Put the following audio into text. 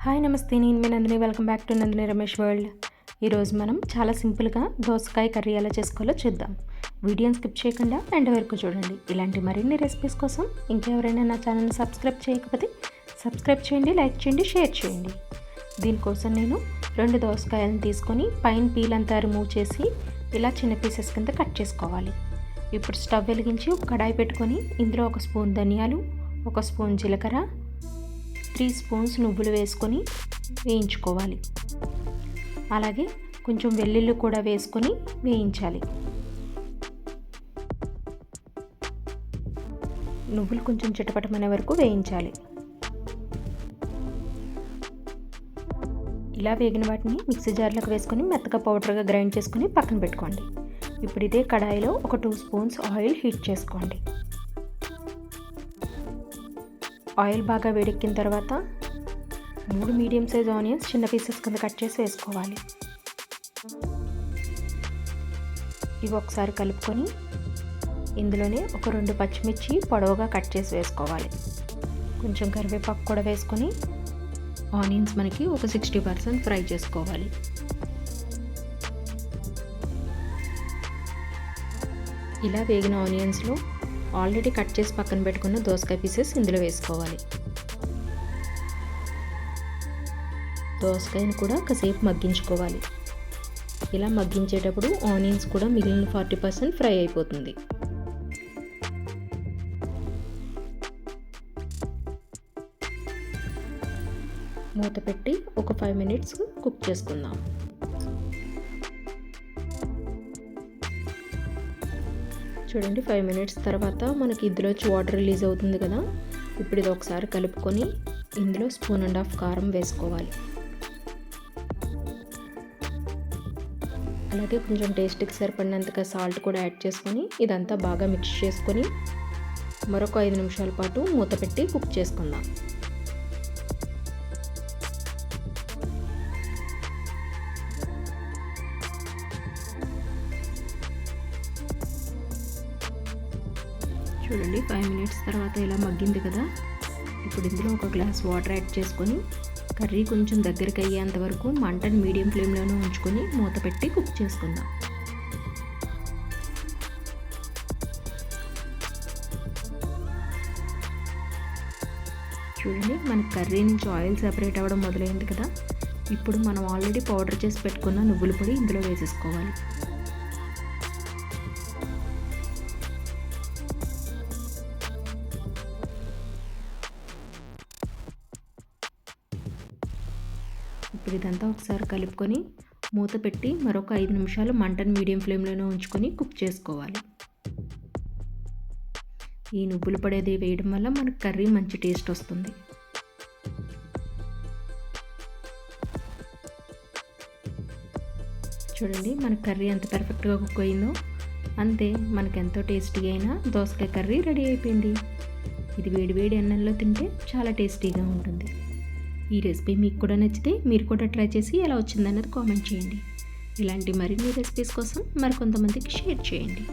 Hi నమస్తే, నేను మీ Nandini. Welcome back to Nandini Ramesh world. ఈరోజు మనం చాలా సింపుల్గా దోసకాయ కర్రీ ఎలా చేసుకోవాలో చూద్దాం. వీడియోని స్కిప్ చేయకుండా ఎండ్ వరకు చూడండి. ఇలాంటి మరిన్ని రెసిపీస్ కోసం ఇంకెవరైనా నా ఛానల్ని సబ్స్క్రైబ్ చేయకపోతే సబ్స్క్రైబ్ చేయండి, లైక్ చేయండి, షేర్ చేయండి. దీనికోసం నేను 2 దోసకాయలను తీసుకొని పైన పీల్ అంతా రిమూవ్ చేసి ఇలా చిన్న పీసెస్ కింద కట్ చేసుకోవాలి. ఇప్పుడు స్టవ్ వెలిగించి ఒక కడాయి పెట్టుకొని ఇందులో 1 స్పూన్ ధనియాలు, 1 స్పూన్ జీలకర్ర, 3 స్పూన్స్ నువ్వులు వేసుకొని వేయించుకోవాలి. అలాగే కొంచెం వెల్లుల్లి కూడా వేసుకొని వేయించాలి. నువ్వులు కొంచెం చిటపటమనే వరకు వేయించాలి. ఇలా వేగిన వాటిని మిక్సీ జార్లోకి వేసుకొని మెత్తగా పౌడర్గా గ్రైండ్ చేసుకొని పక్కన పెట్టుకోండి. ఇప్పుడు ఇదే కడాయిలో ఒక 2 స్పూన్స్ ఆయిల్ హీట్ చేసుకోండి. ఆయిల్ బాగా వేడెక్కిన తర్వాత 3 మీడియం సైజ్ ఆనియన్స్ చిన్న పీసెస్ కింద కట్ చేసి వేసుకోవాలి. ఇవి ఒకసారి కలుపుకొని ఇందులోనే ఒక 2 పచ్చిమిర్చి పొడవుగా కట్ చేసి వేసుకోవాలి. కొంచెం కరివేపాకు కూడా వేసుకొని ఆనియన్స్ మనకి ఒక 60% ఫ్రై చేసుకోవాలి. ఇలా వేగిన ఆనియన్స్లో ఆల్రెడీ కట్ చేసి పక్కన పెట్టుకున్న దోసకాయ పీసెస్ ఇందులో వేసుకోవాలి. దోసకాయని కూడా కాసేపు మగ్గించుకోవాలి. ఇలా మగ్గించేటప్పుడు ఆనియన్స్ కూడా మిగిలిన 40% ఫ్రై అయిపోతుంది. మూత పెట్టి ఒక 5 మినిట్స్ కుక్ చేసుకుందాం. చూడండి, 5 మినిట్స్ తర్వాత మనకి ఇందులోంచి వాటర్ రిలీజ్ అవుతుంది కదా. ఇప్పుడు ఇది ఒకసారి కలుపుకొని ఇందులో 1.5 స్పూన్ కారం వేసుకోవాలి. అలాగే కొంచెం టేస్ట్కి సరిపడినంతగా సాల్ట్ కూడా యాడ్ చేసుకొని ఇదంతా బాగా మిక్స్ చేసుకొని మరొక 5 నిమిషాల పాటు మూత పెట్టి కుక్ చేసుకుందాం. చూడండి, 5 మినిట్స్ తర్వాత ఇలా మగ్గింది కదా. ఇప్పుడు ఇందులో 1 గ్లాస్ వాటర్ యాడ్ చేసుకొని కర్రీ కొంచెం దగ్గరికి అయ్యేంత వరకు మంటను మీడియం ఫ్లేమ్లోనే ఉంచుకొని మూత పెట్టి కుక్ చేసుకుందాం. చూడండి, మన కర్రీ నుంచి ఆయిల్ సెపరేట్ అవ్వడం మొదలైంది కదా. ఇప్పుడు మనం ఆల్రెడీ పౌడర్ చేసి పెట్టుకున్న నువ్వుల పొడి ఇందులో వేసేసుకోవాలి. ఇప్పుడు ఇదంతా ఒకసారి కలుపుకొని మూత పెట్టి మరొక 5 నిమిషాలు మంటను మీడియం ఫ్లేమ్లోనే ఉంచుకొని కుక్ చేసుకోవాలి. ఈ నువ్వుల పొడి వేయడం వల్ల మనకు కర్రీ మంచి టేస్ట్ వస్తుంది. చూడండి, మన కర్రీ ఎంత పర్ఫెక్ట్గా కుక్ అయిందో. అంతే, మనకెంతో టేస్టీగా అయినా దోసకాయ కర్రీ రెడీ అయిపోయింది. ఇది వేడి వేడి అన్నంలో తింటే చాలా టేస్టీగా ఉంటుంది. ఈ రెసిపీ మీకు కూడా నచ్చితే మీరు కూడా ట్రై చేసి ఎలా వచ్చిందన్నది కామెంట్ చేయండి. ఇలాంటి మరిన్ని రెసిపీస్ కోసం మరికొంతమందికి షేర్ చేయండి.